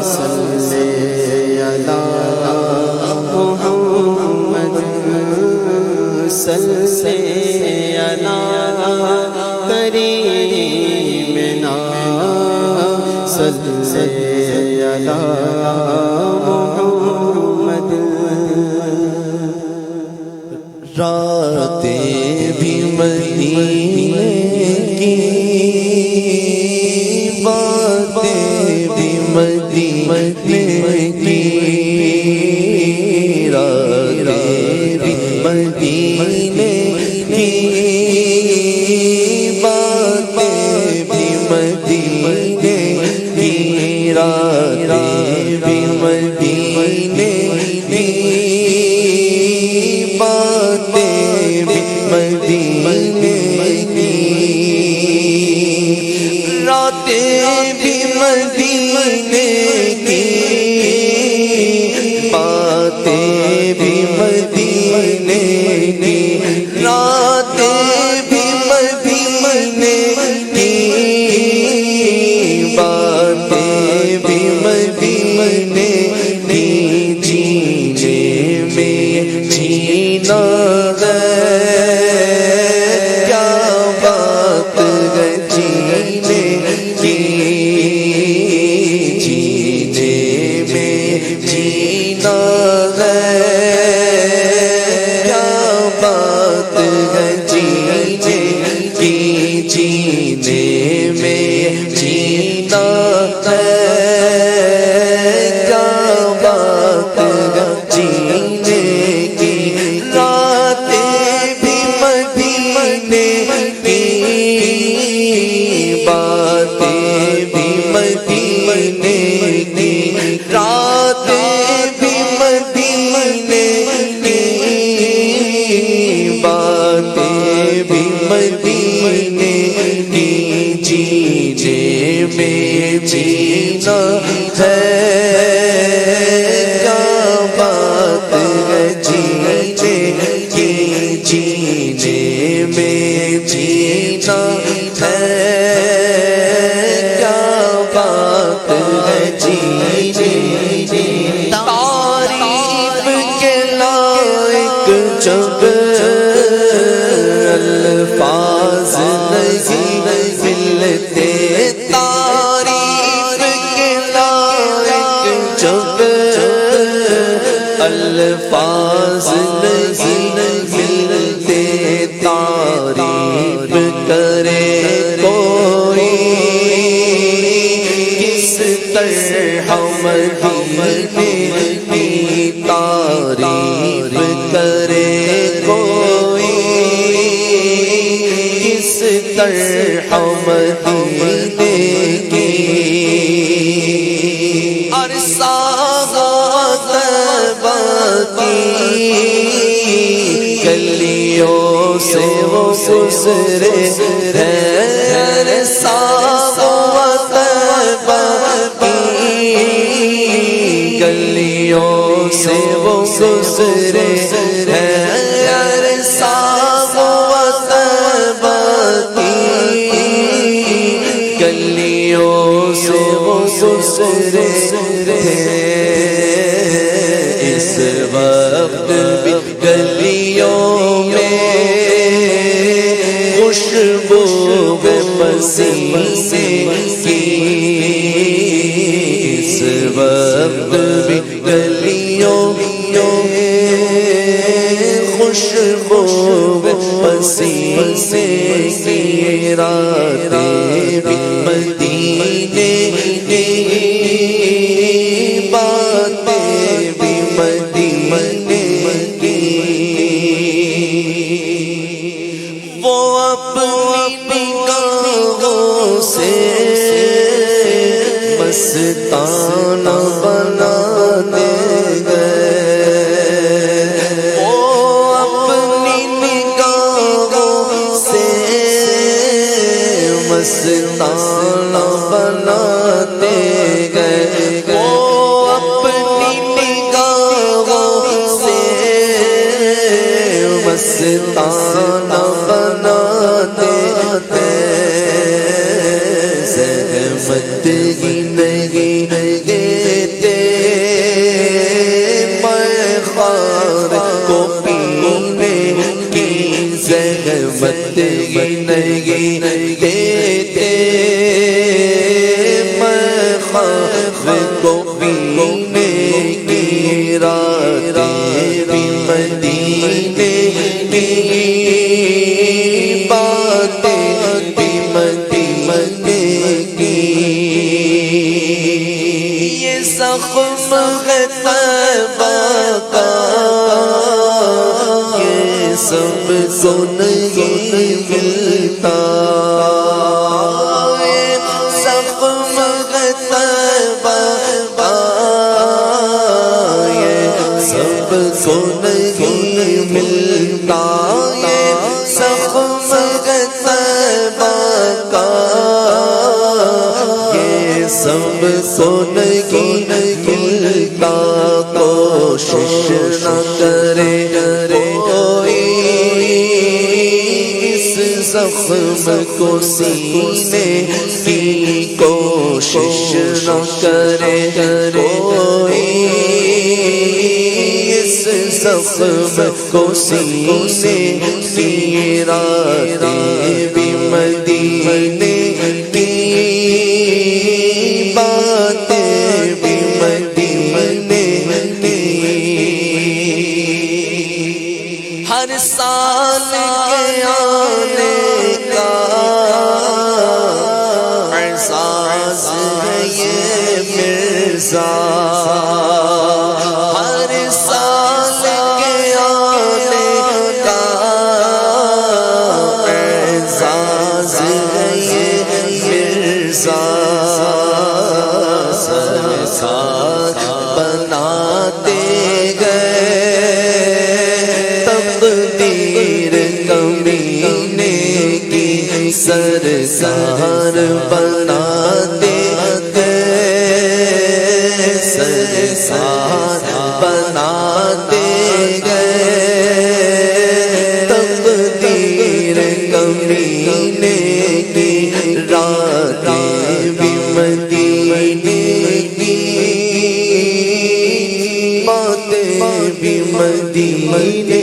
صلی علی محمد صلی علی کریمنا صلی علی محمد راتیں بھی مدینے کی باتیں بھی مدینے کی راتیں بھی مدینے کی باتیں بھی مدینے کی راتیں بھی مدینے کی باتیں بھی مدینے کی راتیں بھی مدینے کی باتیں بھی مدینے کی راتیں بھی مدینے کی باتیں بھی مدینے کی جینے میں جینا ہے کیا بات ہے جینے کی جینے میں جینا ہے کیا بات ہے جینے کی جینے میں جینا ہے کیا بات ہے جینے کی راتیں بھی مدینے کی باتیں بھی مدینے کی راتیں بھی مدینے کی باتیں بھی مدینے کی جینے میں جینا ہے کیا بات ہے جینے کی جینے میں جینا ہے کیا بات ہے جینے کی تعریف کے لائق جب الفاظ نہیں ملتے تعریف کے لائق جب الفاظ نہیں ملتے تعریف کرے کوئی کس طرح مدینے کی تعریف کرے کوئی کس طرح مدینے کی عرصہ طیبہ کی گلیوں سے وہ گزرے ہیں عرصہ طیبہ کی گلیوں سے وہ گزرے ہیں عرصہ طیبہ کی گلیوں سے وہ گزرے ہیں اس وقت بھی گلیوں میں خوشبو پسینے کی اس وقت بھی گلیوں میں خوشبو پسینے کی راتیں بھی مدینے کی باتیں بھی مدینے کی وہ اپنی نگاہوں سے مستانہ بنا دے گئے وہ اپنی نگاہوں سے مستانہ بناتے گئے وہ اپنی نگاہوں سے مستانہ بناتے گئے زحمت ہی نہیں دیتے میں خواب کو پینے کی راتیں بھی مدینے کی باتیں بھی مدینے کی یہ زخم ہے طیبہ کا یہ سب کو نہیں ملتا زخم ہے طیبہ کا یہ سب کو نہیں ملتا یہ زخم ہے طیبہ کا یہ سب کو نہیں ملتا کوشش نہ کرے کوئی اس زخم کو سینے کی کوشش نہ کرے کوئی اس زخم کو سینے کی راتیں بھی مدینے کی باتیں بھی مدینے کی ہر سال کے آنے کا احساس ہے یہ مرزا ہر سال کے آنے کا احساس ہے یہ مرزا سرکار بناتے گئے تقدیر کمینے کی سرکار بناتے گئے سرکار بناتے گئے تقدیر کمینے کی راتیں بھی مدینے کی باتیں بھی مدینے